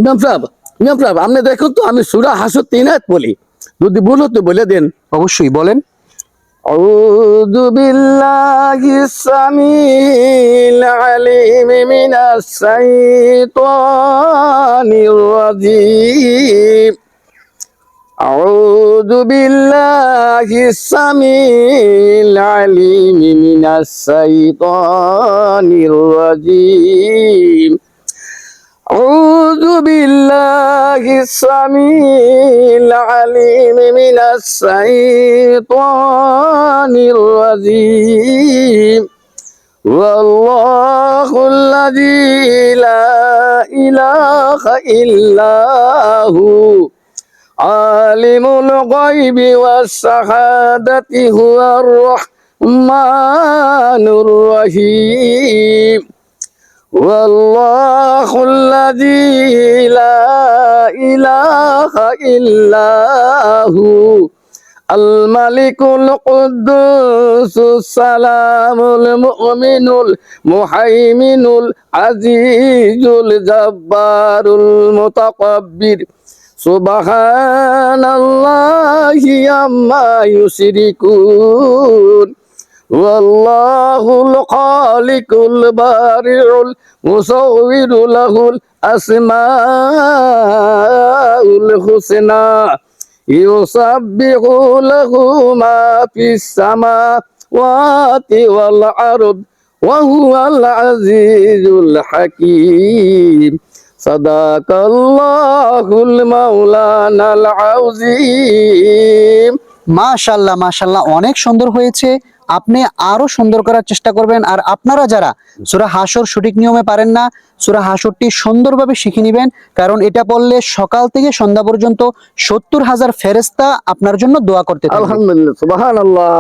ইমাম সাহেব আপনি দেখুন তো, আমি সূরা হাসর 3 আয়াত বলি, যদি ভুল হতে বলে দেন। অবশ্যই বলেন। আউযু বিল্লাহিস সামিল আলিম মিনাস শাইতানির রাজিম। আউযু বিল্লাহিস সামিল আলিম মিনাস শাইতানির রাজিম। أعوذ بالله السميع العليم من الشيطان الرجيم. والله الذي لا إله إلا هو عالم الغيب والشهادة هو الرحمن الرحيم. والله الذي لا إله إلا هو الملك القدوس السلام المؤمن المهيمن العزيز الجبار المتكبر سبحان الله عما يشركون. والله الخالق البارئ المصور له الأسماء الحسنى يسبح له ما في السماوات والأرض وهو العزيز الحكيم. صدق الله المولانا العظيم. মাশাআল্লাহ মাশাআল্লাহ, অনেক সুন্দর হয়েছে। আপনি আরো সুন্দর করার চেষ্টা করবেন। আর আপনারা যারা সূরা হাসর সঠিক নিয়মে পারেন না, সূরা হাসরটি সুন্দরভাবে শিখে নেবেন, কারণ এটা পড়লে সকাল থেকে সন্ধ্যা পর্যন্ত 70,000 ফেরেশতা আপনার জন্য দোয়া করতে থাকবে। আলহামদুলিল্লাহ, সুবহানাল্লাহ।